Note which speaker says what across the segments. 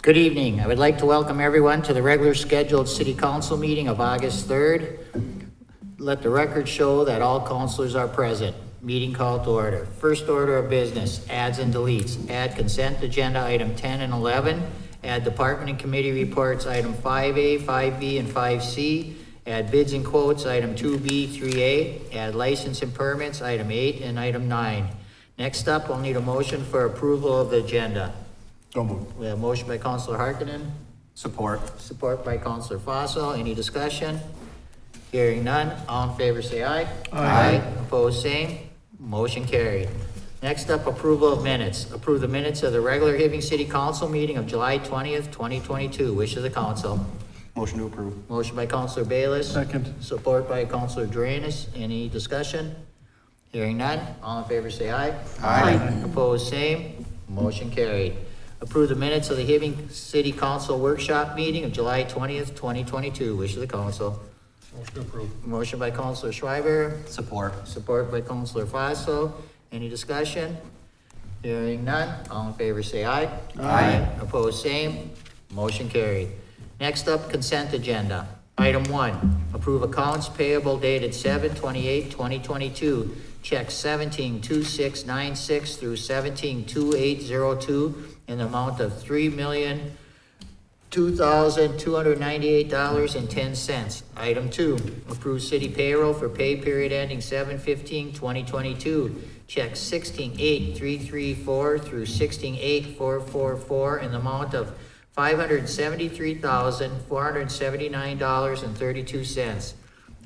Speaker 1: Good evening. I would like to welcome everyone to the regular scheduled city council meeting of August 3rd. Let the record show that all councilors are present. Meeting called to order. First order of business, adds and deletes. Add consent agenda item 10 and 11. Add department and committee reports item 5A, 5B, and 5C. Add bids and quotes item 2B, 3A. Add license and permits item 8 and item 9. Next up, we'll need a motion for approval of the agenda.
Speaker 2: So moved.
Speaker 1: We have a motion by Councilor Harkinen.
Speaker 2: Support.
Speaker 1: Support by Councilor Fossil. Any discussion? Hearing none. All in favor say aye. Aye. Opposed, same. Motion carried. Next up, approval of minutes. Approve the minutes of the regular Hibbing City Council meeting of July 20th, 2022. Wish of the council.
Speaker 2: Motion to approve.
Speaker 1: Motion by Councilor Bayless.
Speaker 2: Second.
Speaker 1: Support by Councilor Drainus. Any discussion? Hearing none. All in favor say aye.
Speaker 2: Aye.
Speaker 1: Opposed, same. Motion carried. Approve the minutes of the Hibbing City Council workshop meeting of July 20th, 2022. Wish of the council.
Speaker 2: Motion to approve.
Speaker 1: Motion by Councilor Schreiber.
Speaker 2: Support.
Speaker 1: Support by Councilor Fossil. Any discussion? Hearing none. All in favor say aye.
Speaker 2: Aye.
Speaker 1: Opposed, same. Motion carried. Next up, consent agenda. Item 1, approve accounts payable dated 7/28/2022. Check 172696 through 172802 in the amount of $3,002,298.10. Item 2, approve city payroll for pay period ending 7/15/2022. Check 168,334 through 168,444 in the amount of $573,479.32.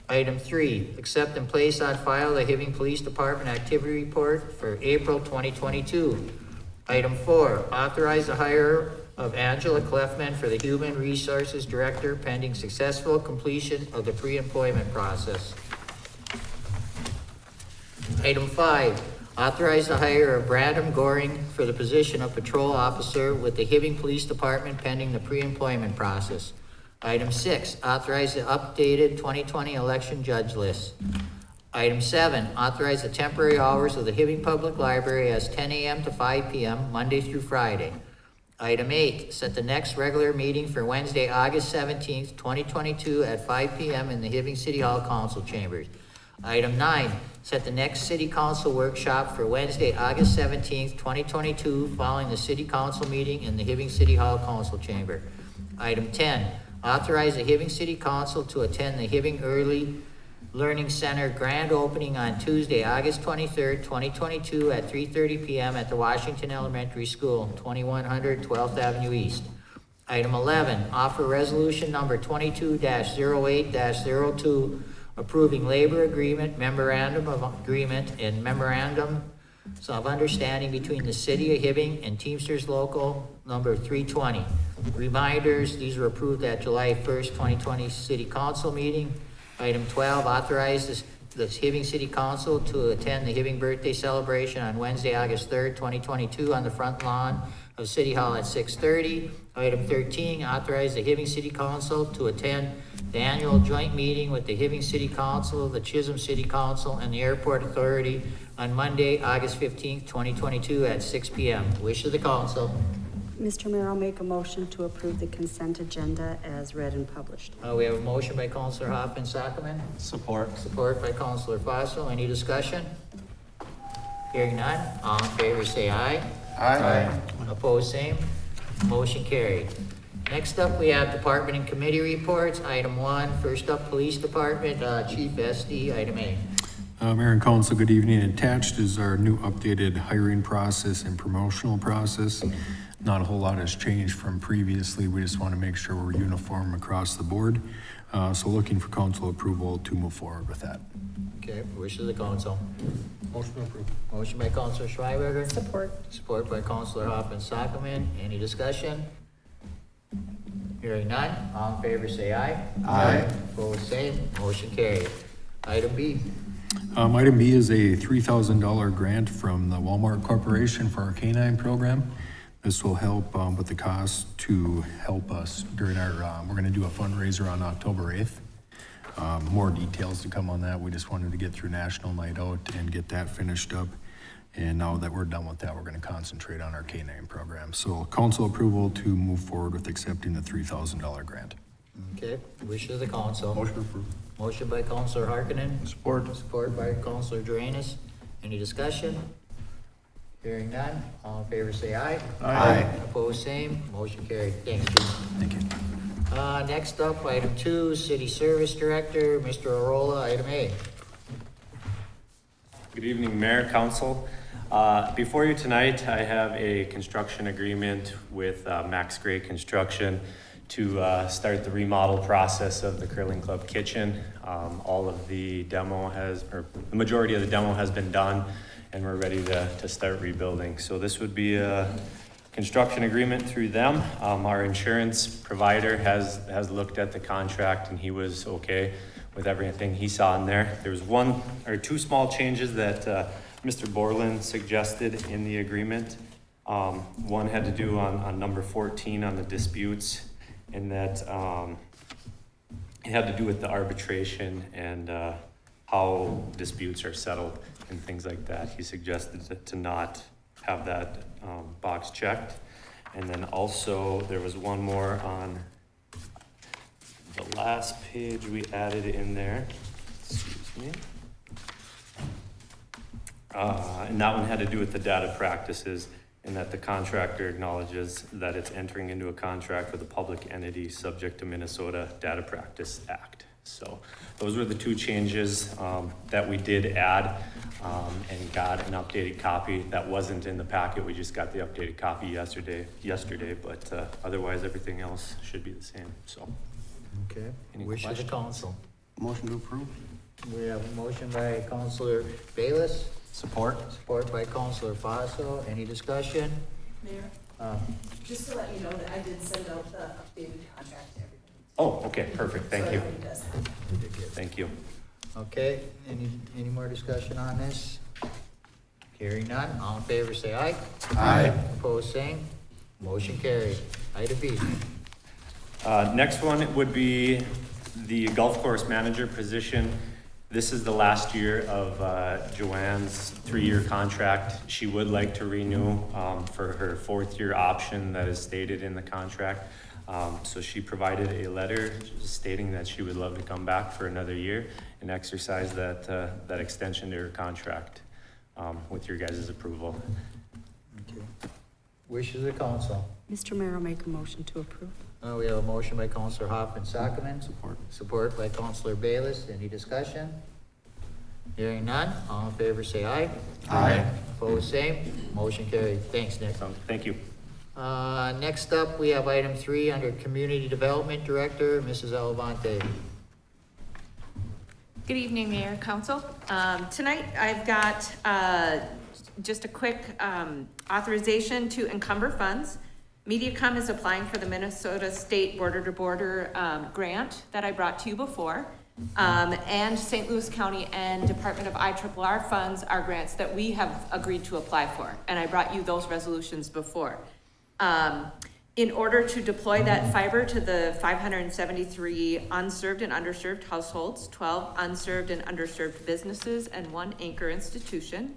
Speaker 1: Item 3, accept and place on file the Hibbing Police Department activity report for April 2022. Item 4, authorize the hire of Angela Clefman for the Human Resources Director pending successful completion of the pre-employment process. Item 5, authorize the hire of Brandon Goring for the position of patrol officer with the Hibbing Police Department pending the pre-employment process. Item 6, authorize the updated 2020 election judge list. Item 7, authorize the temporary hours of the Hibbing Public Library as 10 a.m. to 5 p.m. Monday through Friday. Item 8, set the next regular meeting for Wednesday, August 17th, 2022 at 5 p.m. in the Hibbing City Hall Council Chambers. Item 9, set the next City Council workshop for Wednesday, August 17th, 2022 following the City Council meeting in the Hibbing City Hall Council Chamber. Item 10, authorize the Hibbing City Council to attend the Hibbing Early Learning Center grand opening on Tuesday, August 23rd, 2022 at 3:30 p.m. at the Washington Elementary School, 2100 12th Avenue East. Item 11, offer resolution number 22-08-02, approving labor agreement, memorandum of agreement, and memorandum of understanding between the City of Hibbing and Teamsters Local number 320. Reminders, these were approved at July 1st, 2020 City Council meeting. Item 12, authorize the Hibbing City Council to attend the Hibbing birthday celebration on Wednesday, August 3rd, 2022 on the front lawn of City Hall at 6:30. Item 13, authorize the Hibbing City Council to attend the annual joint meeting with the Hibbing City Council, the Chisholm City Council, and the Airport Authority on Monday, August 15th, 2022 at 6 p.m. Wish of the council.
Speaker 3: Mr. Mayor, I'll make a motion to approve the consent agenda as read and published.
Speaker 1: We have a motion by Councilor Hoffman Sockman.
Speaker 2: Support.
Speaker 1: Support by Councilor Fossil. Any discussion? Hearing none. All in favor say aye.
Speaker 2: Aye.
Speaker 1: Opposed, same. Motion carried. Next up, we have department and committee reports. Item 1, first up, Police Department, Chief SD, item A.
Speaker 4: Mayor and Council, good evening. Attached is our new updated hiring process and promotional process. Not a whole lot has changed from previously. We just want to make sure we're uniform across the board. So looking for council approval to move forward with that.
Speaker 1: Okay, wish of the council.
Speaker 2: Motion to approve.
Speaker 1: Motion by Councilor Schreiber.
Speaker 3: Support.
Speaker 1: Support by Councilor Hoffman Sockman. Any discussion? Hearing none. All in favor say aye.
Speaker 2: Aye.
Speaker 1: Opposed, same. Motion carried. Item B.
Speaker 4: Item B is a $3,000 grant from the Walmart Corporation for our K-9 program. This will help with the cost to help us during our, we're going to do a fundraiser on October 8th. More details to come on that. We just wanted to get through National Night Out and get that finished up. And now that we're done with that, we're gonna concentrate on our K-9 program. So council approval to move forward with accepting the $3,000 grant.
Speaker 1: Okay, wish of the council.
Speaker 2: Motion approved.
Speaker 1: Motion by Counselor Harkinen,
Speaker 2: Support.
Speaker 1: support by Counselor Drainus. Any discussion? Hearing none, all in favor say aye.
Speaker 2: Aye.
Speaker 1: Opposed, same, motion carried. Thanks, Chief.
Speaker 4: Thank you.
Speaker 1: Next up, item 2, City Service Director, Mr. Arola, item A.
Speaker 5: Good evening, Mayor, Council. Before you tonight, I have a construction agreement with Max Gray Construction to start the remodel process of the Curling Club kitchen. All of the demo the majority of the demo has been done, and we're ready to start rebuilding. So this would be a construction agreement through them. Our insurance provider has looked at the contract, and he was okay with everything he saw in there. There was one or two small changes that Mr. Borland suggested in the agreement. One had to do on number 14 on the disputes, and that it had to do with the arbitration and how disputes are settled and things like that. He suggested to not have that box checked. And then also there was one more on the last page we added in there. Excuse me. And that one had to do with the data practices, and that the contractor acknowledges that it's entering into a contract with a public entity subject to Minnesota Data Practice Act. So those were the two changes that we did add, and got an updated copy. That wasn't in the packet, we just got the updated copy yesterday, but otherwise everything else should be the same, so.
Speaker 1: Okay,
Speaker 5: Any
Speaker 1: wish of the
Speaker 5: questions?
Speaker 1: council.
Speaker 2: Motion to approve.
Speaker 1: We have a motion by Counselor Bayless,
Speaker 2: Support.
Speaker 1: support by Counselor Fossil. Any discussion?
Speaker 6: Mayor, just to let you know that I did send out the updated contract to everybody.
Speaker 5: Oh, okay, perfect, thank
Speaker 6: So
Speaker 5: you,
Speaker 6: everybody does have it.
Speaker 5: thank you.
Speaker 1: Okay, any more discussion on this? Hearing none, all in favor say aye.
Speaker 2: Aye.
Speaker 1: Opposed, same. Motion carried. Item B.
Speaker 5: Next one would be the golf course manager position. This is the last year of Joanne's 3-year contract. She would like to renew for her 4th year option that is stated in the contract. So she provided a letter stating that she would love to come back for another year and exercise that extension to her contract with your guys' approval.
Speaker 1: Okay. Wishes of the council.
Speaker 3: Mr. Mayor, I'll make a motion to approve.
Speaker 1: We have a motion by Counselor Hoffman Sockman.
Speaker 2: Support.
Speaker 1: Support by Counselor Bayless. Any discussion? Hearing none, all in favor say aye.
Speaker 2: Aye.
Speaker 1: Opposed, same. Motion carried. Thanks, Nick.
Speaker 5: So, thank you.
Speaker 1: Next up, we have item 3 under Community Development Director, Mrs. Alavante.
Speaker 7: Good evening, Mayor, Council. Tonight, I've got just a quick authorization to encumber funds. MediaCom is applying for the Minnesota State Border-to-Border grant that I brought to you before. And St. Louis County and Department of IRRR funds are grants that we have agreed to apply for. And I brought you those resolutions before. In order to deploy that fiber to the 573 unserved and underserved households, 12 unserved and underserved businesses, and 1 anchor institution.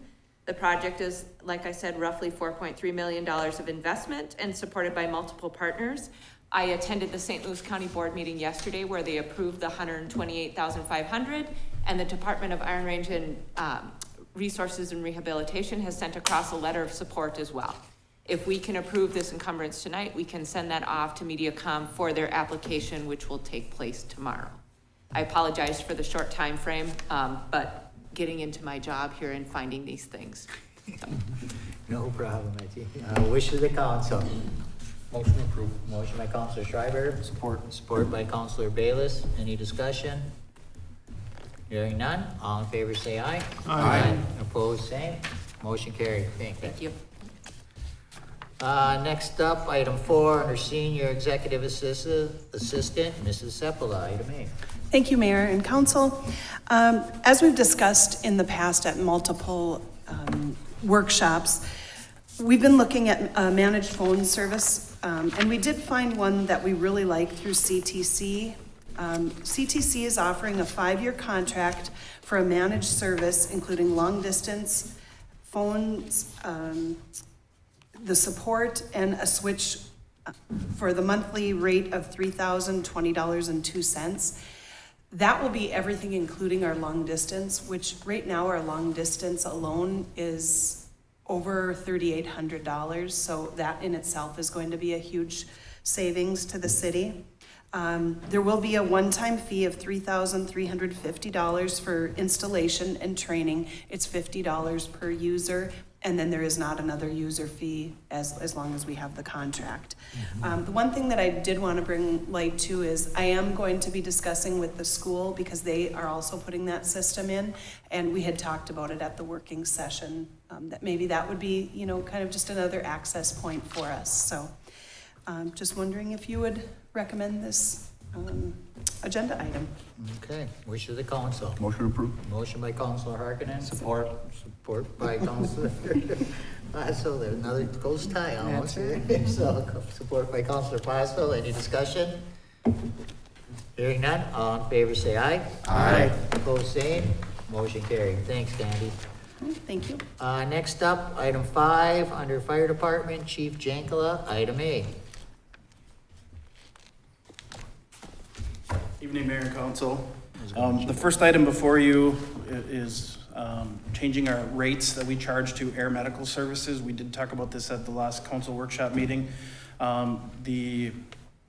Speaker 7: The project is, like I said, roughly $4.3 million of investment and supported by multiple partners. I attended the St. Louis County Board meeting yesterday where they approved the $128,500, and the Department of Iron Range and Resources and Rehabilitation has sent across a letter of support as well. If we can approve this encumbrance tonight, we can send that off to MediaCom for their application, which will take place tomorrow. I apologize for the short time frame, but getting into my job here and finding these things. So.
Speaker 1: No problem, I think. Wishes of the council.
Speaker 2: Motion approved.
Speaker 1: Motion by Counselor Schreiber.
Speaker 2: Support.
Speaker 1: Support by Counselor Bayless. Any discussion? Hearing none, all in favor say aye.
Speaker 2: Aye.
Speaker 1: Opposed, same. Motion carried.
Speaker 7: Thank you.
Speaker 1: Next up, item 4, under Senior Executive Assistant, Mrs. Sepula, item A.
Speaker 6: Thank you, Mayor and Council. As we've discussed in the past at multiple workshops, we've been looking at a managed phone service, and we did find one that we really like through CTC. CTC is offering a 5-year contract for a managed service, including long distance, phones, the support, and a switch for the monthly rate of $3,020.02. That will be everything, including our long distance, which right now our long distance alone is over $3,800. So that in itself is going to be a huge savings to the city. There will be a one-time fee of $3,350 for installation and training. It's $50 per user, and then there is not another user fee as long as we have the contract. The one thing that I did want to bring light to is I am going to be discussing with the school because they are also putting that system in, and we had talked about it at the working session, that maybe that would be, you know, kind of just another access point for us. So just wondering if you would recommend this agenda item.
Speaker 1: Okay, wish of the council.
Speaker 2: Motion approved.
Speaker 1: Motion by Counselor Harkinen.
Speaker 2: Support.
Speaker 1: Support by Counselor Fossil. There's another close tie almost. So, support by Counselor Fossil. Any discussion? Hearing none, all in favor say aye.
Speaker 2: Aye.
Speaker 1: Opposed, same. Motion carried. Thanks, Candy.
Speaker 6: Thank you.
Speaker 1: Next up, item 5, under Fire Department, Chief Jankala, item A.
Speaker 8: Evening, Mayor and Council. The first item before you is changing our rates that we charge to air medical services. We did talk about this at the last council workshop meeting. The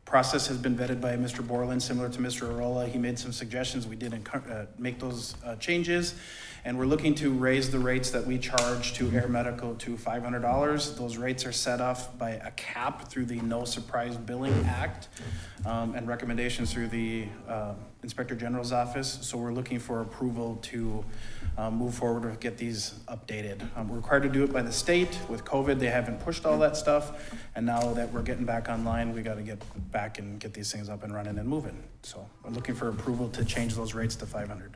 Speaker 8: process has been vetted by Mr. Borland, similar to Mr. Arola. He made some suggestions. We did make those changes. And we're looking to raise the rates that we charge to air medical to $500. Those rates are set off by a cap through the No Surprise Billing Act and recommendations through the Inspector General's office. So we're looking for approval to move forward or get these updated. We're required to do it by the state. With COVID, they haven't pushed all that stuff. And now that we're getting back online, we got to get back and get these things up and running and moving. So we're looking for approval to change those rates to $500.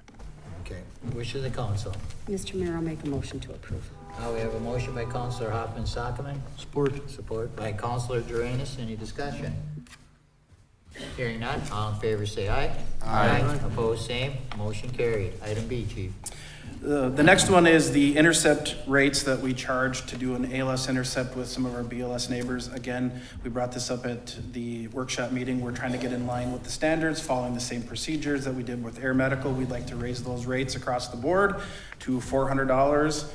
Speaker 1: Okay, wish of the council.
Speaker 3: Mr. Mayor, I'll make a motion to approve.
Speaker 1: We have a motion by Counselor Hoffman Sockman. Support. Support by Counselor Duranus. Any discussion? Hearing none, all in favor say aye.
Speaker 2: Aye.
Speaker 1: Opposed, same. Motion carried. Item B, Chief.
Speaker 8: The next one is the intercept rates that we charge to do an ALS intercept with some of our BLS neighbors. Again, we brought this up at the workshop meeting. We're trying to get in line with the standards, following the same procedures that we did with air medical. We'd like to raise those rates across the board to $400.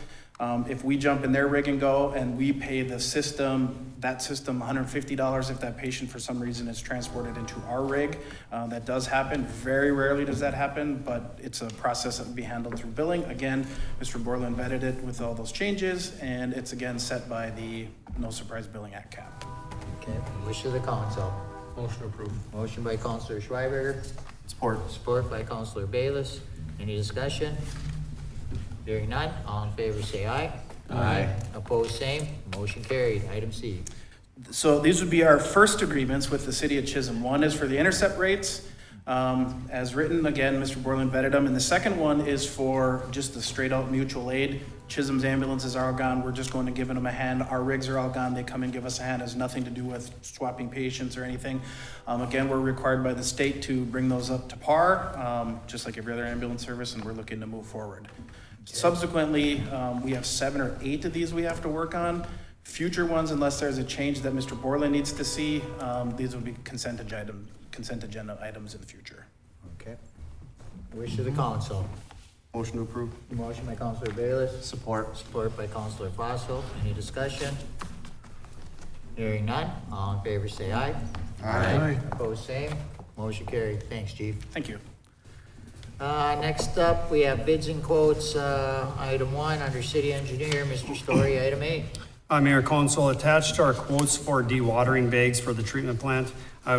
Speaker 8: If we jump in their rig and go and we pay the system, that system $150 if that patient for some reason is transported into our rig. That does happen. Very rarely does that happen, but it's a process that will be handled through billing. Again, Mr. Borland vetted it with all those changes, and it's again set by the No Surprise Billing Act cap.
Speaker 1: Okay, wish of the council.
Speaker 2: Motion approved.
Speaker 1: Motion by Counselor Schreiber.
Speaker 2: Support.
Speaker 1: Support by Counselor Bayless. Any discussion? Hearing none, all in favor say aye.
Speaker 2: Aye.
Speaker 1: Opposed, same. Motion carried. Item C.
Speaker 8: So these would be our first agreements with the city of Chisholm. One is for the intercept rates, as written. Again, Mr. Borland vetted them. And the second one is for just the straight out mutual aid. Chisholm's ambulances are all gone. We're just going to give them a hand. Our rigs are all gone. They come and give us a hand. It has nothing to do with swapping patients or anything. Again, we're required by the state to bring those up to par, just like every other ambulance service, and we're looking to move forward. Subsequently, we have 7 or 8 of these we have to work on. Future ones, unless there's a change that Mr. Borland needs to see, these would be consent agenda items in the future.
Speaker 1: Okay. Wish of the council.
Speaker 2: Motion approved.
Speaker 1: Motion by Counselor Bayless.
Speaker 2: Support.
Speaker 1: Support by Counselor Fossil. Any discussion? Hearing none, all in favor say aye.
Speaker 2: Aye.
Speaker 1: Opposed, same. Motion carried. Thanks, Chief.
Speaker 8: Thank you.
Speaker 1: Next up, we have bids and quotes, item 1, under City Engineer, Mr. Story, item A.
Speaker 9: Mayor, Council, attached to our quotes for dewatering bags for the treatment plant.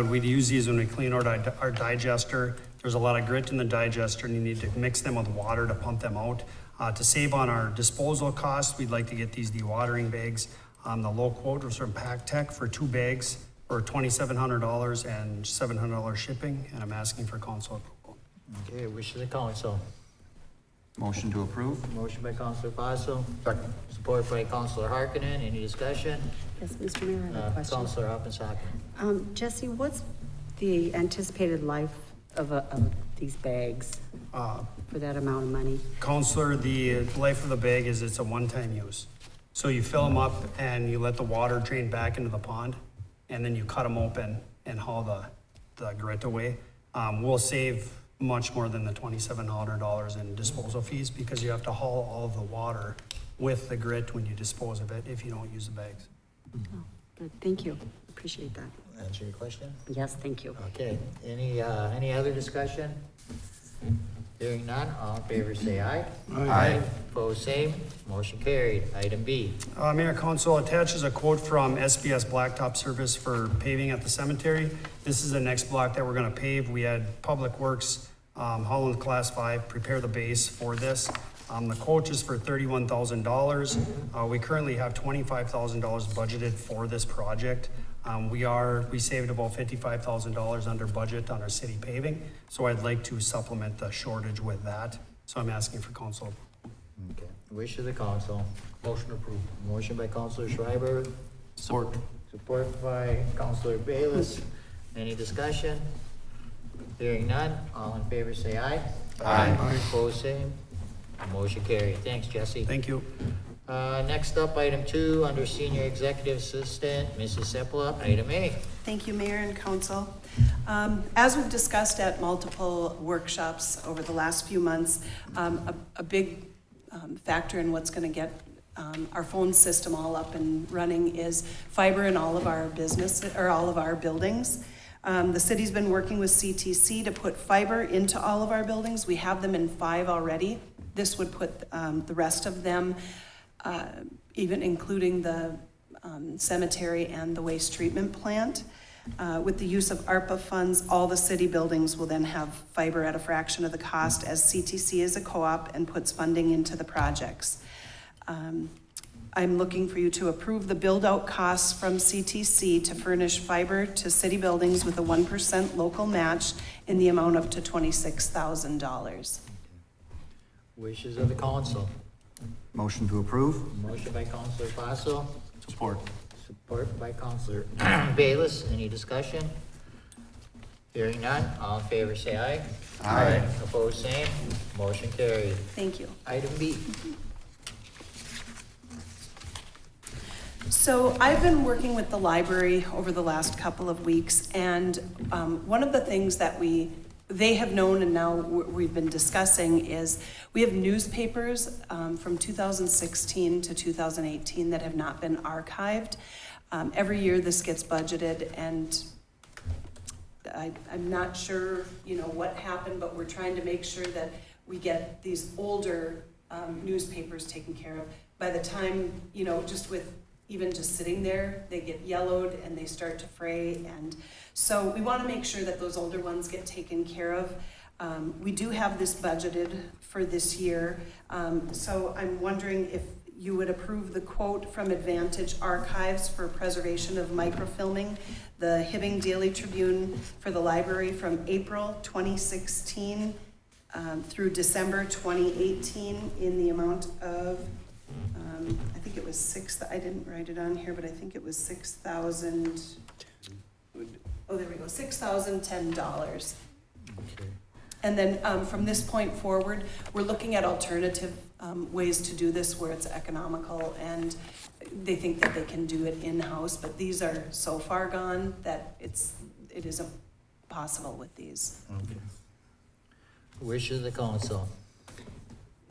Speaker 9: We'd use these when we clean out our digester. There's a lot of grit in the digester and you need to mix them with water to pump them out. To save on our disposal costs, we'd like to get these dewatering bags. The low quote was from Pack Tech for 2 bags for $2,700 and $700 shipping, and I'm asking for council approval.
Speaker 1: Okay, wish of the council.
Speaker 2: Motion to approve.
Speaker 1: Motion by Counselor Fossil.
Speaker 2: Second.
Speaker 1: Support by Counselor Harkinen. Any discussion?
Speaker 3: Yes, Mr. Mayor, I have a question.
Speaker 1: Counselor Hoffman Sockman.
Speaker 3: Jesse, what's the anticipated life of these bags
Speaker 9: Uh,
Speaker 3: for that amount of money?
Speaker 9: Counselor, the life of the bag is it's a one-time use. So you fill them up and you let the water drain back into the pond, and then you cut them open and haul the grit away. We'll save much more than the $2,700 in disposal fees because you have to haul all of the water with the grit when you dispose of it if you don't use the bags.
Speaker 3: Oh, good, thank you, appreciate that.
Speaker 1: Answer your question?
Speaker 3: Yes, thank you.
Speaker 1: Okay, any other discussion? Hearing none, all in favor say aye.
Speaker 2: Aye.
Speaker 1: Opposed, same. Motion carried. Item B.
Speaker 9: Mayor Council, attaches a quote from SBS Blacktop Service for paving at the cemetery. This is the next block that we're gonna pave. We had Public Works, Holland Class 5, prepare the base for this. The quote is for $31,000. We currently have $25,000 budgeted for this project. We saved about $55,000 under budget on our city paving, so I'd like to supplement the shortage with that. So I'm asking for council.
Speaker 1: Okay. Wish of the council.
Speaker 2: Motion approved.
Speaker 1: Motion by Counselor Schreiber,
Speaker 2: Support.
Speaker 1: support by Counselor Bayless. Any discussion? Hearing none, all in favor say aye.
Speaker 2: Aye.
Speaker 1: Opposed, same. Motion carried. Thanks, Jesse.
Speaker 9: Thank you.
Speaker 1: Next up, item 2, under Senior Executive Assistant, Mrs. Sepula, item A.
Speaker 6: Thank you, Mayor and Council. As we've discussed at multiple workshops over the last few months, a big factor in what's going to get our phone system all up and running is fiber in all of our all of our buildings. The city's been working with CTC to put fiber into all of our buildings. We have them in 5 already. This would put the rest of them, even including the cemetery and the waste treatment plant. With the use of ARPA funds, all the city buildings will then have fiber at a fraction of the cost, as CTC is a co-op and puts funding into the projects. I'm looking for you to approve the build-out costs from CTC to furnish fiber to city buildings with a 1% local match in the amount up to $26,000.
Speaker 1: Wishes of the council.
Speaker 2: Motion to approve.
Speaker 1: Motion by Counselor Fossil,
Speaker 2: Support.
Speaker 1: support by Counselor Bayless. Any discussion? Hearing none, all in favor say aye.
Speaker 2: Aye.
Speaker 1: Opposed, same. Motion carried.
Speaker 6: Thank you.
Speaker 1: Item B.
Speaker 6: So I've been working with the library over the last couple of weeks, and one of the things that they have known and now we've been discussing is we have newspapers from 2016 to 2018 that have not been archived. Every year this gets budgeted, and I'm not sure, what happened, but we're trying to make sure that we get these older newspapers taken care of. By the time, even just sitting there, they get yellowed and they start to fray, and so we want to make sure that those older ones get taken care of. We do have this budgeted for this year, so I'm wondering if you would approve the quote from Advantage Archives for preservation of microfilming, the Hibbing Daily Tribune for the library from April 2016 through December 2018 in the amount of I think it was I didn't write it on here, but I think it was $6,010.
Speaker 1: Okay.
Speaker 6: And then from this point forward, we're looking at alternative ways to do this where it's economical, and they think that they can do it in-house, but these are so far gone that it isn't possible with these.
Speaker 1: Okay. Wishes of the council.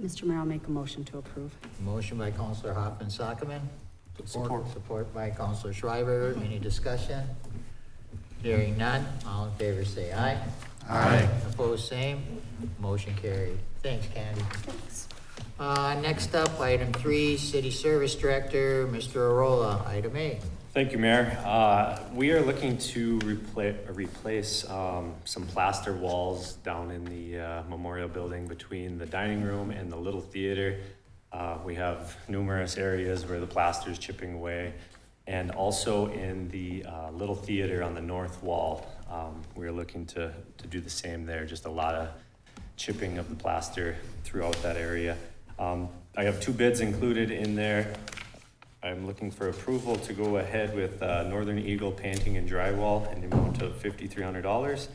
Speaker 3: Mr. Mayor, I'll make a motion to approve.
Speaker 1: Motion by Counselor Hoffman Sockman.
Speaker 2: Support.
Speaker 1: Support by Counselor Schreiber. Any discussion? Hearing none, all in favor say aye.
Speaker 2: Aye.
Speaker 1: Opposed, same. Motion carried. Thanks, Candy.
Speaker 6: Thanks.
Speaker 1: Next up, item 3, City Service Director, Mr. Arola, item A.
Speaker 5: Thank you, Mayor. We are looking to replace some plaster walls down in the memorial building between the dining room and the little theater. We have numerous areas where the plaster is chipping away, and also in the little theater on the north wall. We're looking to do the same there, just a lot of chipping of the plaster throughout that area. I have 2 bids included in there. I'm looking for approval to go ahead with Northern Eagle Painting and Drywall in the amount of $5,300,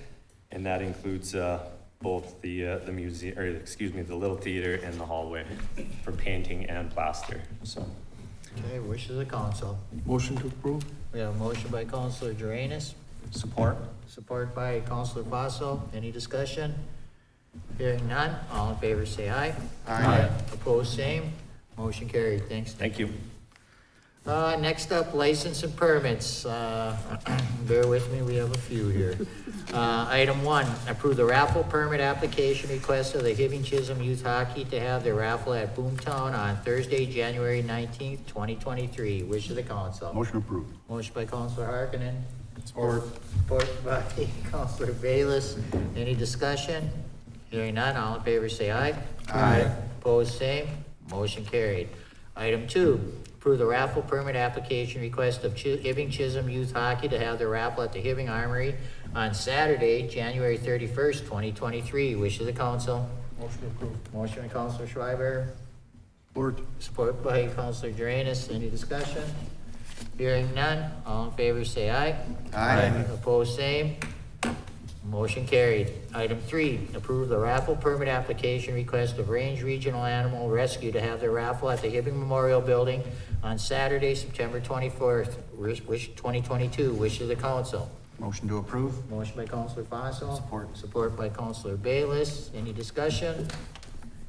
Speaker 5: and that includes both the museum, or excuse me, the Little Theater and the hallway for painting and plaster, so.
Speaker 1: Okay, wishes of council.
Speaker 2: Motion to approve?
Speaker 1: We have a motion by Counselor Duranus,
Speaker 2: Support.
Speaker 1: support by Counselor Fossil. Any discussion? Hearing none, all in favor say aye.
Speaker 2: Aye.
Speaker 1: Opposed, same. Motion carried. Thanks.
Speaker 5: Thank you.
Speaker 1: Next up, license and permits. Bear with me, we have a few here. Item 1, approve the raffle permit application request of the Hibbing Chisholm Youth Hockey to have their raffle at Boomtown on Thursday, January 19th, 2023. Wish of the council.
Speaker 2: Motion approved.
Speaker 1: Motion by Counselor Harkinen.
Speaker 2: Support.
Speaker 1: Support by Counselor Bayless. Any discussion? Hearing none, all in favor say aye.
Speaker 2: Aye.
Speaker 1: Opposed, same. Motion carried. Item 2, approve the raffle permit application request of Hibbing Chisholm Youth Hockey to have their raffle at the Hibbing Armory on Saturday, January 31st, 2023. Wish of the council.
Speaker 2: Motion approved.
Speaker 1: Motion by Counselor Schreiber.
Speaker 2: Support.
Speaker 1: Support by Counselor Duranus. Any discussion? Hearing none, all in favor say aye.
Speaker 2: Aye.
Speaker 1: Opposed, same. Motion carried. Item 3, approve the raffle permit application request of Range Regional Animal Rescue to have their raffle at the Hibbing Memorial Building on Saturday, September 24th, 2022. Wish of the council.
Speaker 2: Motion to approve?
Speaker 1: Motion by Counselor Fossil.
Speaker 2: Support.
Speaker 1: Support by Counselor Bayless. Any discussion?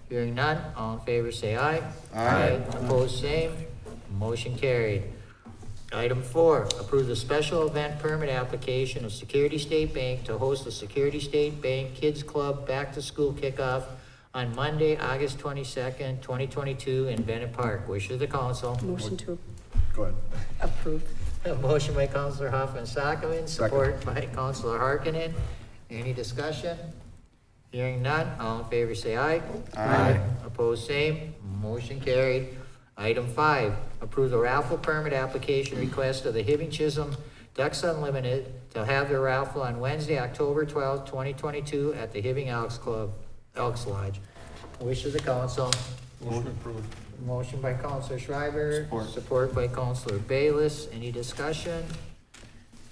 Speaker 1: Hearing none, all in favor say aye.
Speaker 2: Aye.
Speaker 1: Opposed, same. Motion carried. Item 4, approve the special event permit application of Security State Bank to host the Security State Bank Kids Club Back to School Kickoff on Monday, August 22nd, 2022 in Bennett Park. Wish of the council.
Speaker 3: Motion to
Speaker 2: Go ahead.
Speaker 3: approve.
Speaker 1: A motion by Counselor Hoffman Sockman, support by Counselor Harkinen. Any discussion? Hearing none, all in favor say aye.
Speaker 2: Aye.
Speaker 1: Opposed, same. Motion carried. Item 5, approve the raffle permit application request of the Hibbing Chisholm Ducks Unlimited to have their raffle on Wednesday, October 12th, 2022 at the Hibbing Elks Lodge. Wish of the council.
Speaker 2: Motion approved.
Speaker 1: Motion by Counselor Schreiber.
Speaker 2: Support.
Speaker 1: Support by Counselor Bayless. Any discussion?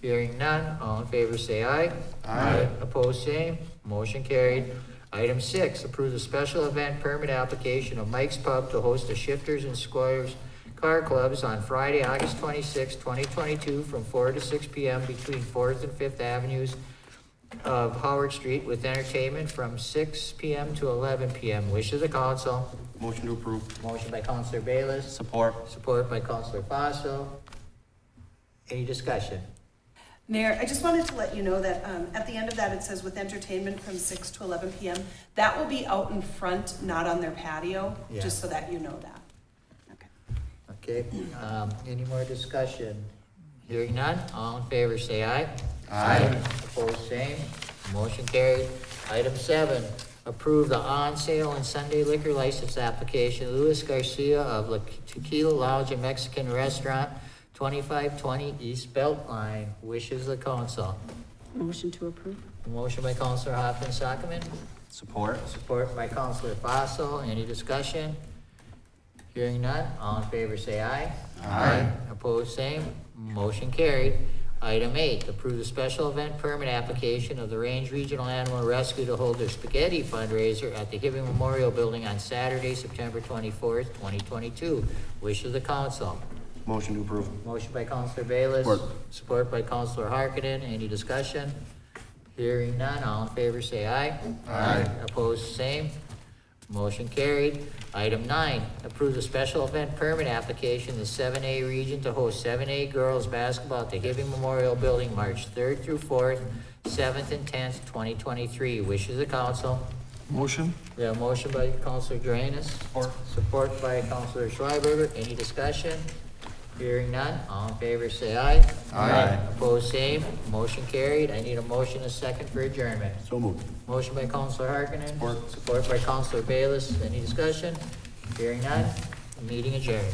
Speaker 1: Hearing none, all in favor say aye.
Speaker 2: Aye.
Speaker 1: Opposed, same. Motion carried. Item 6, approve the special event permit application of Mike's Pub to host the Shifters and Squires Car Clubs on Friday, August 26, 2022, from 4 to 6 p.m. between 4th and 5th Avenues of Howard Street with entertainment from 6 p.m. to 11 p.m. Wish of the council.
Speaker 2: Motion to approve.
Speaker 1: Motion by Counselor Bayless.
Speaker 2: Support.
Speaker 1: Support by Counselor Fossil. Any discussion?
Speaker 6: Mayor, I just wanted to let you know that at the end of that, it says with entertainment from 6 to 11 p.m. That will be out in front, not on their patio,
Speaker 1: Yeah.
Speaker 6: just so that you know that. Okay.
Speaker 1: Okay, any more discussion? Hearing none, all in favor say aye.
Speaker 2: Aye.
Speaker 1: Opposed, same. Motion carried. Item 7, approve the on-sale and Sunday liquor license application, Luis Garcia of La Tequila Lounge and Mexican Restaurant, 2520 East Beltline. Wishes of the council.
Speaker 3: Motion to approve.
Speaker 1: Motion by Counselor Hoffman Sockman.
Speaker 2: Support.
Speaker 1: Support by Counselor Fossil. Any discussion? Hearing none, all in favor say aye.
Speaker 2: Aye.
Speaker 1: Opposed, same. Motion carried. Item 8, approve the special event permit application of the Range Regional Animal Rescue to hold their spaghetti fundraiser at the Hibbing Memorial Building on Saturday, September 24th, 2022. Wish of the council.
Speaker 2: Motion to approve.
Speaker 1: Motion by Counselor Bayless.
Speaker 2: Support.
Speaker 1: Support by Counselor Harkinen. Any discussion? Hearing none, all in favor say aye.
Speaker 2: Aye.
Speaker 1: Opposed, same. Motion carried. Item 9, approve the special event permit application, the 7A region to host 7A girls basketball at the Hibbing Memorial Building, March 3rd through 4th, 7th and 10th, 2023. Wishes of the council.
Speaker 2: Motion?
Speaker 1: We have a motion by Counselor Duranus.
Speaker 2: Support.
Speaker 1: Support by Counselor Schreiber. Any discussion? Hearing none, all in favor say aye.
Speaker 2: Aye.
Speaker 1: Opposed, same. Motion carried. I need a motion and a second for adjournment.
Speaker 2: So moved.
Speaker 1: Motion by Counselor Harkinen.
Speaker 2: Support.
Speaker 1: Support by Counselor Bayless. Any discussion? Hearing none, meeting adjourned.